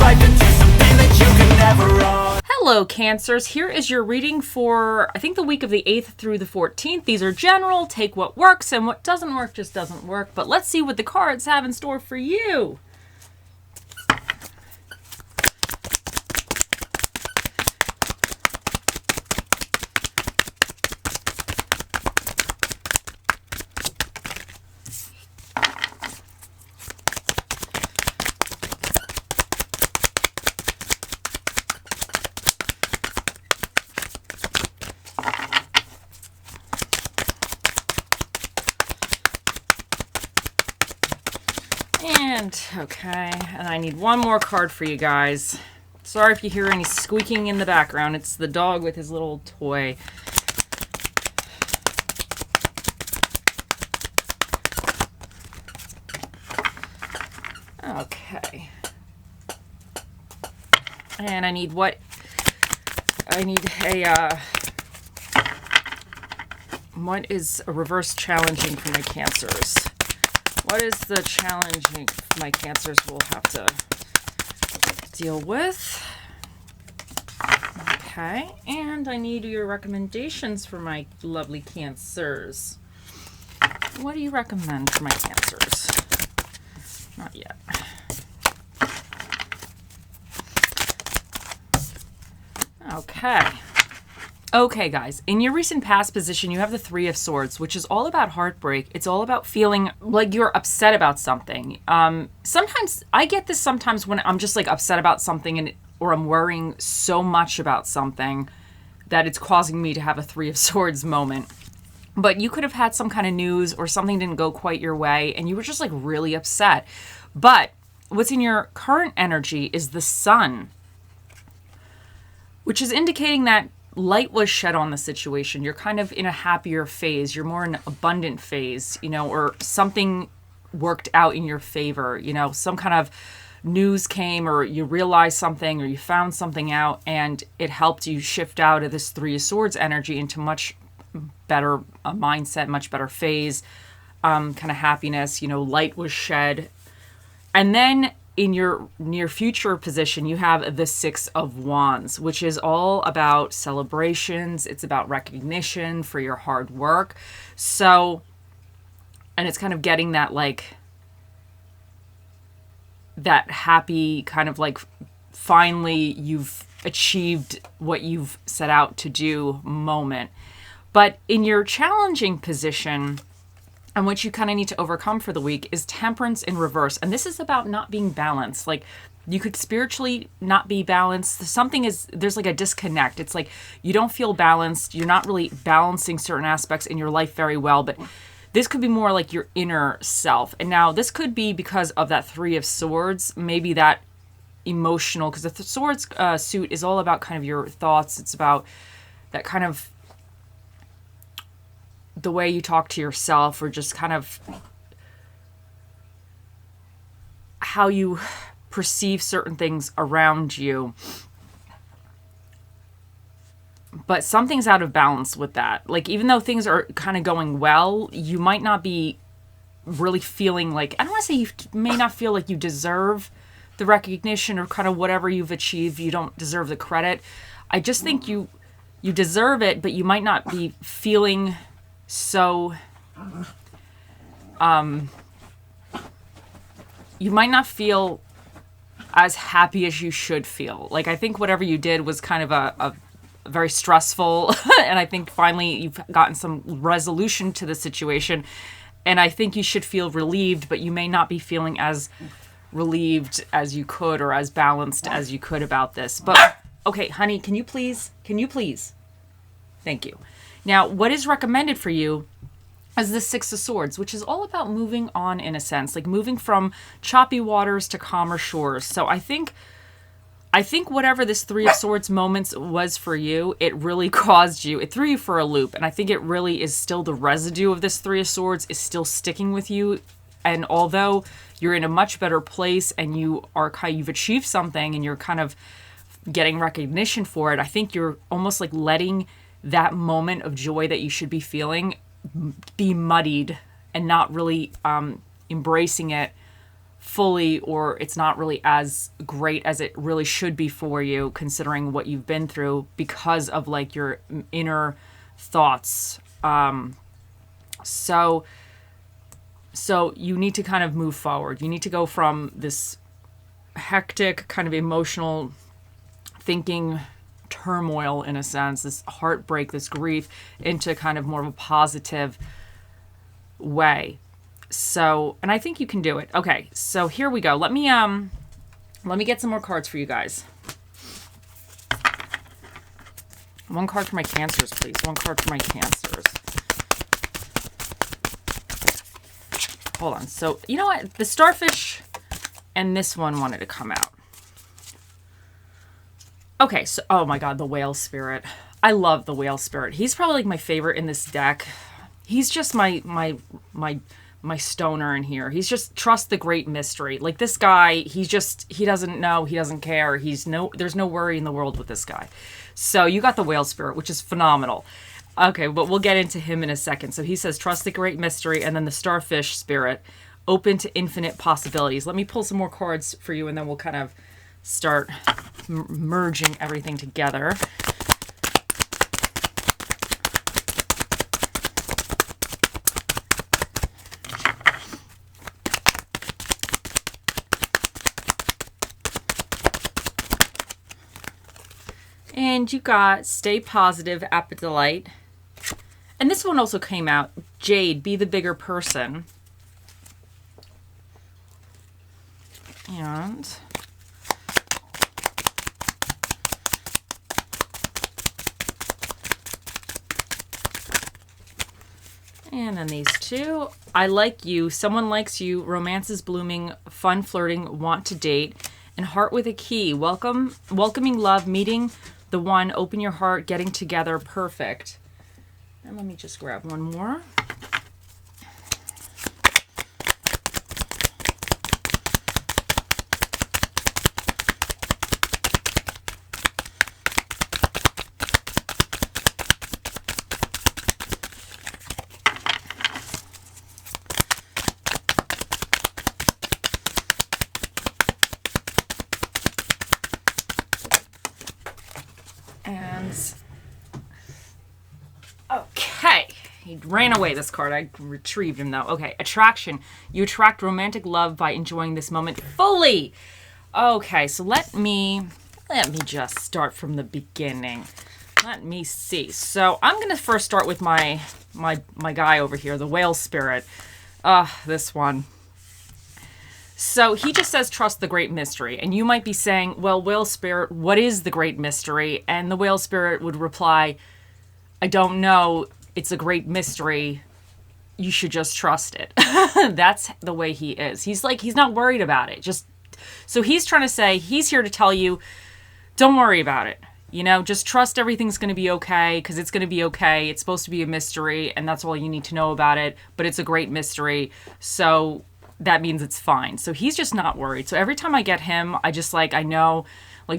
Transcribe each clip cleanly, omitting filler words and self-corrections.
life into something that you can never own. Hello, Cancers. Here is your reading for, I think, the week of the 8th through the 14th. These are general. Take what works, and what doesn't work just doesn't work. But let's see what the cards have in store for you. Okay, and I need one more card for you guys. Sorry if you hear any squeaking in the background. It's the dog with his little toy. Okay. And I need a, what is a reverse challenging for my Cancers? What is the challenging my Cancers will have to deal with? Okay, and I need your recommendations for my lovely Cancers. What do you recommend for my Cancers? Not yet. Okay. Okay, guys, in your recent past position, you have the Three of Swords, which is all about heartbreak. It's all about feeling like you're upset about something. Sometimes, I get this sometimes when I'm just like upset about something or I'm worrying so much about something that it's causing me to have a Three of Swords moment. But you could have had some kind of news or something didn't go quite your way and you were just like really upset. But what's in your current energy is the Sun, which is indicating that light was shed on the situation. You're kind of in a happier phase. You're more in an abundant phase, you know, or something worked out in your favor. You know, some kind of news came or you realized something or you found something out and it helped you shift out of this Three of Swords energy into much better mindset, much better phase, kind of happiness. You know, light was shed. And then in your near future position, you have the Six of Wands, which is all about celebrations. It's about recognition for your hard work. So, and it's kind of getting that like, that happy kind of like, finally you've achieved what you've set out to do moment. But in your challenging position, and what you kind of need to overcome for the week is Temperance in reverse. And this is about not being balanced. Like you could spiritually not be balanced. There's like a disconnect. It's like you don't feel balanced. You're not really balancing certain aspects in your life very well. But this could be more like your inner self. And now this could be because of that Three of Swords. Maybe that emotional, because the Swords suit is all about kind of your thoughts. It's about that kind of the way you talk to yourself or just kind of how you perceive certain things around you. But something's out of balance with that. Like, even though things are kind of going well, you might not be really feeling like, I don't want to say you may not feel like you deserve the recognition or kind of whatever you've achieved. You don't deserve the credit. I just think you deserve it, but you might not be feeling so, you might not feel as happy as you should feel. Like, I think whatever you did was kind of a very stressful, and I think finally you've gotten some resolution to the situation, and I think you should feel relieved, but you may not be feeling as relieved as you could or as balanced as you could about this. But, okay, honey, can you please? Thank you. Now, what is recommended for you is the Six of Swords, which is all about moving on in a sense, like moving from choppy waters to calmer shores. So I think whatever this Three of Swords moments was for you, it really caused you, it threw you for a loop. And I think it really is still the residue of this Three of Swords is still sticking with you. And although you're in a much better place and you've achieved something and you're kind of getting recognition for it, I think you're almost like letting that moment of joy that you should be feeling be muddied and not really embracing it fully, or it's not really as great as it really should be for you, considering what you've been through because of like your inner thoughts. So you need to kind of move forward. You need to go from this hectic kind of emotional thinking turmoil, in a sense, this heartbreak, this grief, into kind of more of a positive way. So, and I think you can do it. Okay, so here we go. Let me get some more cards for you guys. One card for my Cancers, please. One card for my Cancers. Hold on. So, you know what? The Starfish and this one wanted to come out. Okay, so, oh my god, the Whale Spirit. I love the Whale Spirit. He's probably like my favorite in this deck. He's just my stoner in here. He's just trust the great mystery. Like this guy, he doesn't know, he doesn't care. There's no worry in the world with this guy. So you got the Whale Spirit, which is phenomenal. Okay, but we'll get into him in a second. So he says, trust the great mystery, and then the Starfish Spirit, open to infinite possibilities. Let me pull some more cards for you, and then we'll kind of start merging everything together. And you got Stay Positive, Apodolite. And this one also came out. Jade, Be the Bigger Person. And then these two. I Like You, Someone Likes You, Romance is Blooming, Fun Flirting, Want to Date, and Heart with a Key. Welcoming Love, Meeting the One, Open Your Heart, Getting Together, Perfect. And let me just grab one more. Okay, he ran away, this card. I retrieved him though. Okay, Attraction. You attract romantic love by enjoying this moment fully. Okay, so let me just start from the beginning. Let me see. So I'm gonna first start with my guy over here, the Whale Spirit. This one. So he just says, trust the great mystery. And you might be saying, well, Whale Spirit, what is the great mystery? And the Whale Spirit would reply, I don't know. It's a great mystery. You should just trust it. That's the way he is. He's not worried about it. So he's trying to say, he's here to tell you, don't worry about it. Just trust everything's going to be okay, because it's going to be okay. It's supposed to be a mystery, and that's all you need to know about it. But it's a great mystery. So that means it's fine. So he's just not worried. So every time I get him, I know,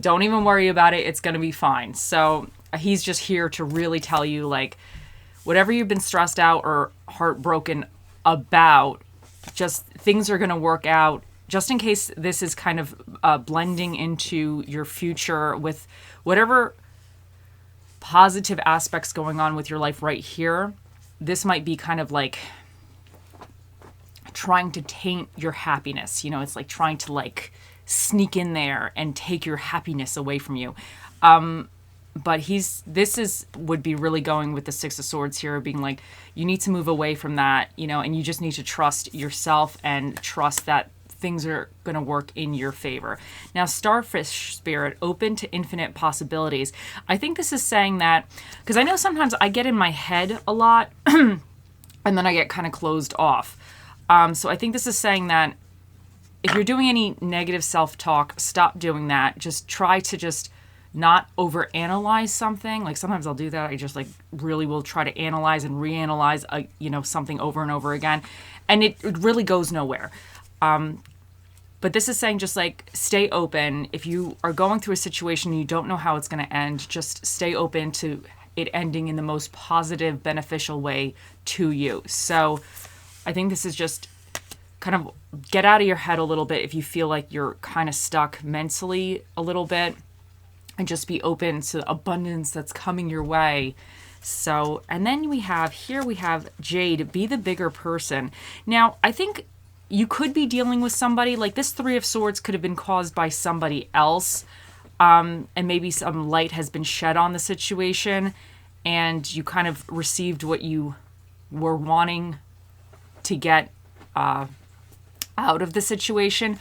don't even worry about it. It's going to be fine. So he's just here to really tell you, whatever you've been stressed out or heartbroken about, just things are going to work out. Just in case this is kind of blending into your future with whatever positive aspects going on with your life right here, this might be kind of like trying to taint your happiness. It's like trying to sneak in there and take your happiness away from you. But would be really going with the Six of Swords here, being you need to move away from that, and you just need to trust yourself and trust that things are going to work in your favor. Now, Starfish Spirit, open to infinite possibilities. I think this is saying that, because I know sometimes I get in my head a lot and then I get kind of closed off. So I think this is saying that if you're doing any negative self-talk, stop doing that. Just try to just not overanalyze something. Sometimes I'll do that. I just really will try to analyze and reanalyze, something over and over again. And it really goes nowhere. But this is saying just stay open. If you are going through a situation and you don't know how it's going to end, just stay open to it ending in the most positive, beneficial way to you. So I think this is just kind of get out of your head a little bit if you feel like you're kind of stuck mentally a little bit, and just be open to abundance that's coming your way. So, and then we have Jade, be the bigger person. Now, I think you could be dealing with somebody like this. 3 of Swords could have been caused by somebody else. And maybe some light has been shed on the situation, and you kind of received what you were wanting to get out of the situation.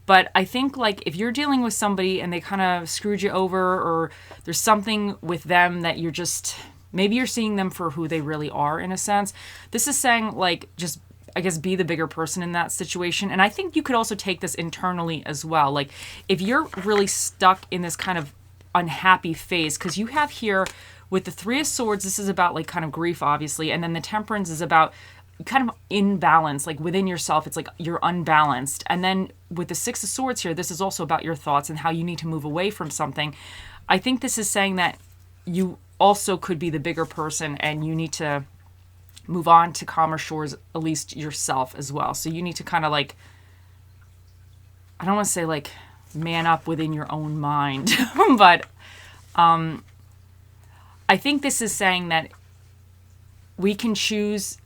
But I think, like, if you're dealing with somebody and they kind of screwed you over, or there's something with them that you're just, maybe you're seeing them for who they really are, in a sense. This is saying, like, just, I guess, be the bigger person in that situation. And I think you could also take this internally as well. Like, if you're really stuck in this kind of unhappy phase, because you have here with the 3 of Swords, this is about, like, kind of grief, obviously. And then the Temperance is about kind of imbalance, like within yourself. It's like you're unbalanced. And then with the 6 of Swords here, this is also about your thoughts and how you need to move away from something. I think this is saying that you also could be the bigger person, and you need to move on to calmer shores, at least yourself as well. So you need to kind of, like, I don't want to say like man up within your own mind, but I think this is saying that we can choose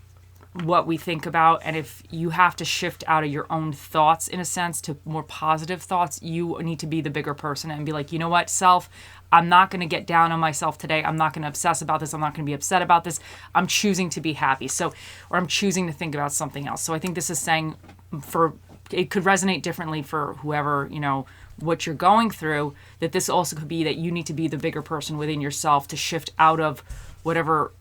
what we think about, and if you have to shift out of your own thoughts, in a sense, to more positive thoughts, you need to be the bigger person and be like, you know what, self, I'm not going to get down on myself today. I'm not going to obsess about this. I'm not going to be upset about this. I'm choosing to be happy. So, or I'm choosing to think about something else. So I think this is saying, for, it could resonate differently for whoever, you know, what you're going through, that this also could be that you need to be the bigger person within yourself to shift out of whatever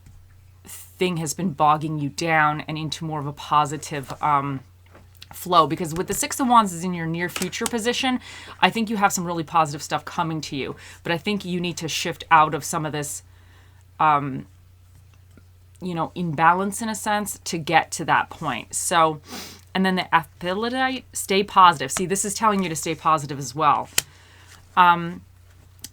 thing has been bogging you down and into more of a positive flow. Because with the 6 of Wands is in your near future position, I think you have some really positive stuff coming to you. But I think you need to shift out of some of this, you know, imbalance, in a sense, to get to that point. So, and then the Aphrodite, stay positive. See, this is telling you to stay positive as well.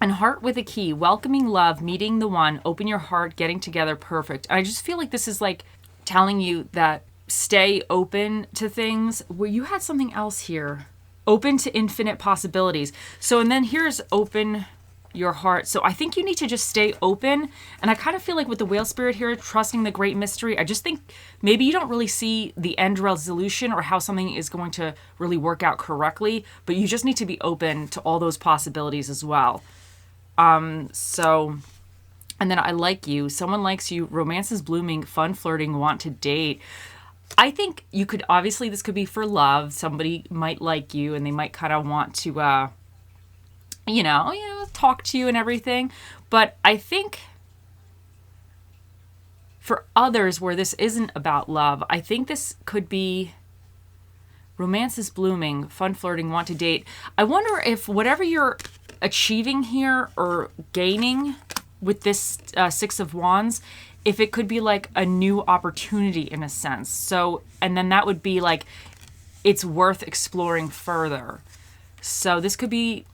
And Heart with a Key, welcoming love, meeting the one, open your heart, getting together, perfect. I just feel like this is like telling you that stay open to things. Where you had something else here, open to infinite possibilities. So, and then here's open your heart. So I think you need to just stay open. And I kind of feel like with the Whale Spirit here, trusting the great mystery, I just think maybe you don't really see the end resolution or how something is going to really work out correctly, but you just need to be open to all those possibilities as well. So, and then I like you, someone likes you, romance is blooming, fun flirting, want to date. I think you could, obviously this could be for love. Somebody might like you and they might kind of want to, you know, talk to you and everything. But I think for others where this isn't about love, I think this could be romance is blooming, fun flirting, want to date. I wonder if whatever you're achieving here or gaining with this 6 of Wands, if it could be like a new opportunity, in a sense. So, and then that would be like, it's worth exploring further. So this could be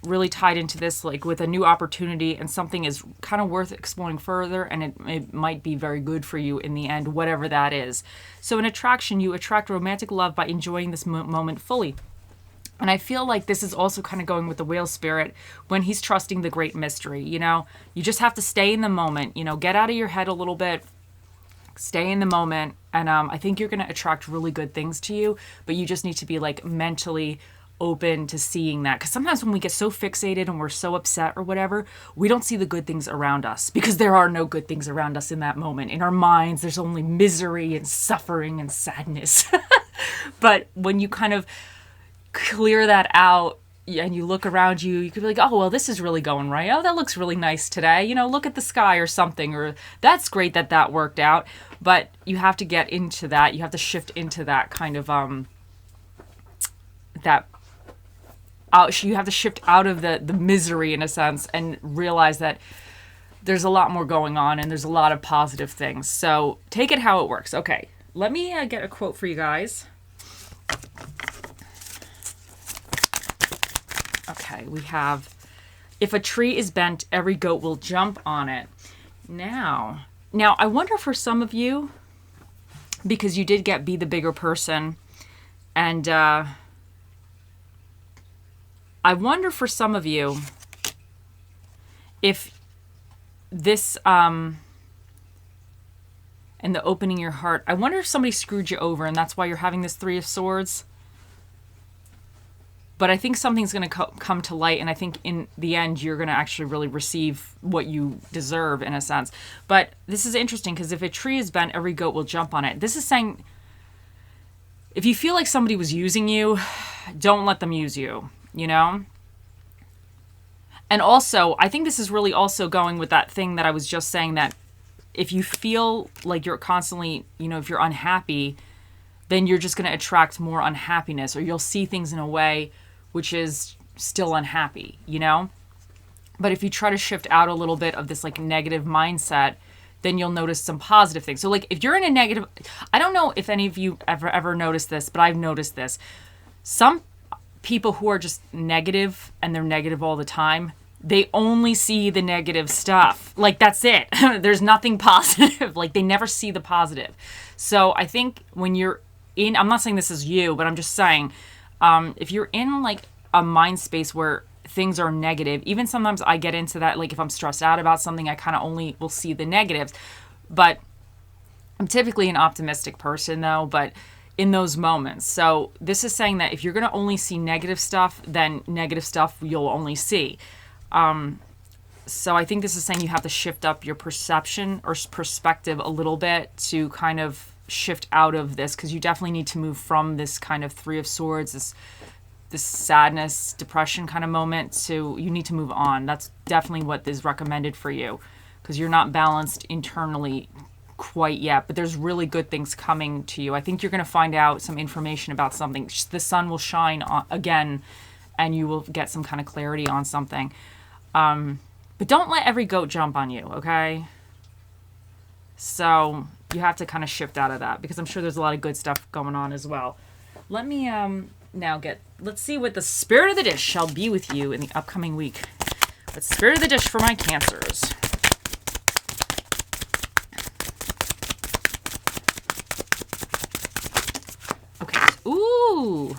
really tied into this, like with a new opportunity, and something is kind of worth exploring further, and it might be very good for you in the end, whatever that is. So in attraction, you attract romantic love by enjoying this moment fully. And I feel like this is also kind of going with the Whale Spirit when he's trusting the great mystery. You know, you just have to stay in the moment, you know, get out of your head a little bit, stay in the moment. And I think you're going to attract really good things to you, but you just need to be like mentally open to seeing that. Because sometimes when we get so fixated and we're so upset or whatever, we don't see the good things around us, because there are no good things around us in that moment. In our minds, there's only misery and suffering and sadness. But when you kind of clear that out and you look around you, you could be like, oh, well, this is really going right. Oh, that looks really nice today. You know, look at the sky or something, or that's great that that worked out. But you have to get into that. You have to shift into that kind of, you have to shift out of the misery, in a sense, and realize that there's a lot more going on and there's a lot of positive things. So take it how it works. Okay, let me get a quote for you guys. Okay, we have, if a tree is bent, every goat will jump on it. Now, I wonder for some of you, because you did get be the bigger person, And I wonder for some of you if this, and the opening your heart, I wonder if somebody screwed you over and that's why you're having this Three of Swords. But I think something's going to come to light, and I think in the end you're going to actually really receive what you deserve in a sense. But this is interesting because if a tree is bent, every goat will jump on it. This is saying if you feel like somebody was using you, don't let them use you, you know? And also, I think this is really also going with that thing that I was just saying, that if you feel like you're constantly, you know, if you're unhappy, then you're just going to attract more unhappiness, or you'll see things in a way which is still unhappy, you know? But if you try to shift out a little bit of this like negative mindset, then you'll notice some positive things. So like if you're in a negative, I don't know if any of you ever noticed this, but I've noticed this. Some people who are just negative and they're negative all the time, they only see the negative stuff. Like that's it. There's nothing positive. Like they never see the positive. So I think when you're in, I'm not saying this is you, but I'm just saying, if you're in like a mind space where things are negative, even sometimes I get into that, like if I'm stressed out about something, I kind of only will see the negatives. But I'm typically an optimistic person though, but in those moments. So this is saying that if you're going to only see negative stuff, then negative stuff you'll only see. So I think this is saying you have to shift up your perception or perspective a little bit to kind of shift out of this, because you definitely need to move from this kind of Three of Swords, this sadness, depression kind of moment, to you need to move on. That's definitely what is recommended for you, because you're not balanced internally quite yet, but there's really good things coming to you. I think you're going to find out some information about something. The sun will shine on, again, and you will get some kind of clarity on something. But don't let every goat jump on you, okay? So you have to kind of shift out of that, because I'm sure there's a lot of good stuff going on as well. Let me let's see what the spirit of the dish shall be with you in the upcoming week. What's the spirit of the dish for my Cancers? Okay. Ooh.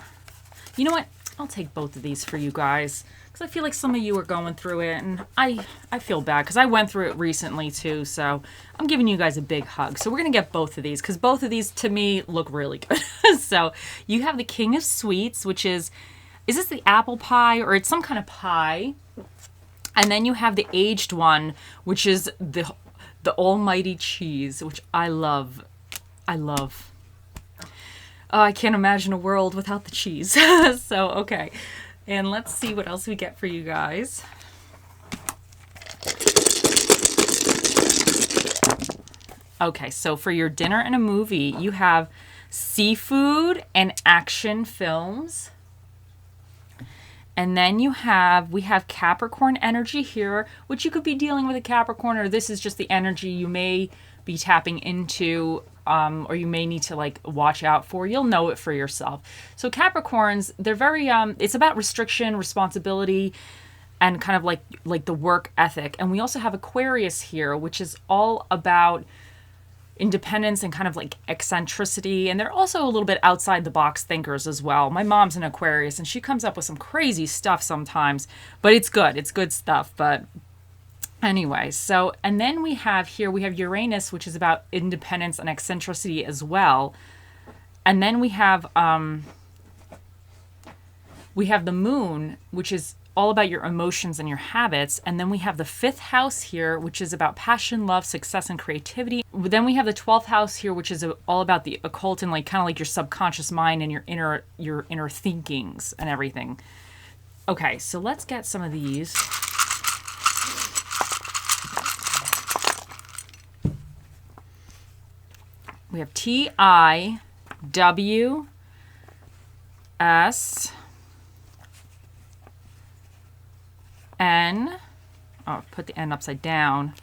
You know what? I'll take both of these for you guys, because I feel like some of you are going through it, and I feel bad because I went through it recently too, so I'm giving you guys a big hug. So we're going to get both of these, because both of these to me look really good. So you have the King of Sweets, which is this the apple pie, or it's some kind of pie? And then you have the aged one, which is the almighty cheese, which I love. I love. Oh, I can't imagine a world without the cheese. So, okay. And let's see what else we get for you guys. Okay, so for your dinner and a movie, you have seafood and action films. And then we have Capricorn energy here, which you could be dealing with a Capricorn, or this is just the energy you may be tapping into, or you may need to like watch out for. You'll know it for yourself. So Capricorns, they're very, it's about restriction, responsibility, and kind of like the work ethic. And we also have Aquarius here, which is all about independence and kind of like eccentricity. And they're also a little bit outside the box thinkers as well. My mom's an Aquarius and she comes up with some crazy stuff sometimes, but it's good. It's good stuff. But anyway, so, and then we have Uranus, which is about independence and eccentricity as well. And then we have the Moon, which is all about your emotions and your habits. And then we have the 5th house here, which is about passion, love, success, and creativity. Then we have the 12th house here, which is all about the occult and like kind of like your subconscious mind and your inner thinkings and everything. Okay, so let's get some of these. We have TiWS. N, oh, put the N upside down,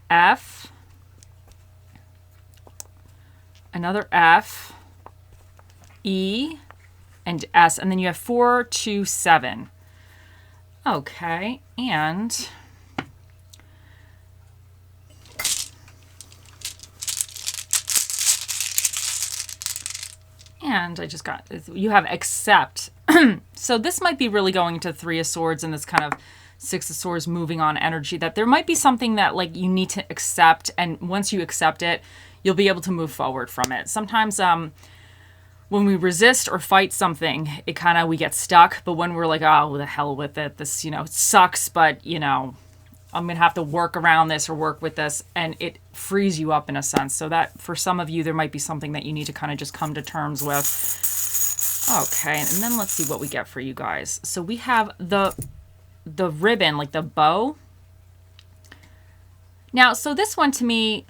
F, another F, E, and S, and then you have 4, 2, 7. Okay, and And I just got, you have accept. So this might be really going to Three of Swords and this kind of Six of Swords moving on energy, that there might be something that like you need to accept. And once you accept it, you'll be able to move forward from it. Sometimes when we resist or fight something, it kind of, we get stuck. But when we're like, oh, the hell with it, this, you know, it sucks, but you know, I'm going to have to work around this or work with this, and it frees you up in a sense. So that for some of you, there might be something that you need to kind of just come to terms with. Okay, and then let's see what we get for you guys. So we have the ribbon, like the bow. Now, so this one to me,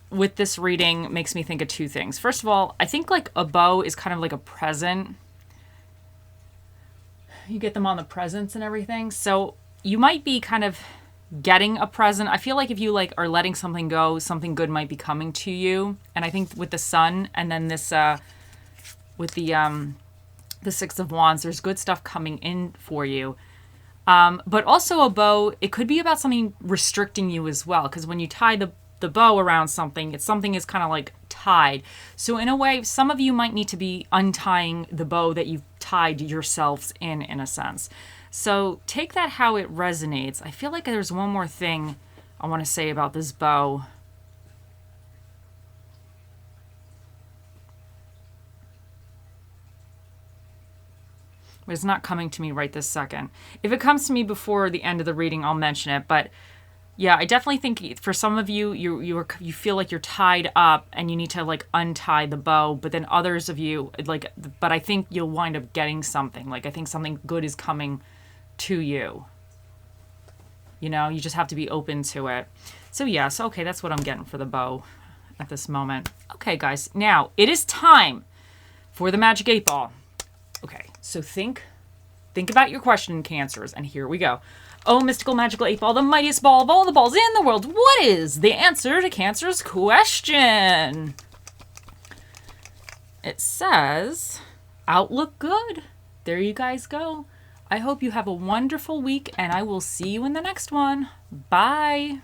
with this reading, makes me think of two things. First of all, I think like a bow is kind of like a present. You get them on the presents and everything. So you might be kind of getting a present. I feel like if you like are letting something go, something good might be coming to you. And I think with the Sun and then this with the Six of Wands, there's good stuff coming in for you. But also a bow, it could be about something restricting you as well, because when you tie the bow around something, something is kind of like tied. So in a way, some of you might need to be untying the bow that you've tied yourselves in a sense. So take that how it resonates. I feel like there's one more thing I want to say about this bow. But it's not coming to me right this second. If it comes to me before the end of the reading, I'll mention it. But yeah, I definitely think for some of you, you feel like you're tied up and you need to like untie the bow. But then others of you, like, but I think you'll wind up getting something. Like, I think something good is coming to you. You know, you just have to be open to it. So yes, okay, that's what I'm getting for the bow at this moment. Okay, guys, now it is time for the Magic 8 Ball. Okay, so think about your question, Cancers, and here we go. Oh, mystical magical 8 Ball, the mightiest ball of all the balls in the world. What is the answer to Cancer's question? It says, outlook good. There you guys go. I hope you have a wonderful week, and I will see you in the next one. Bye.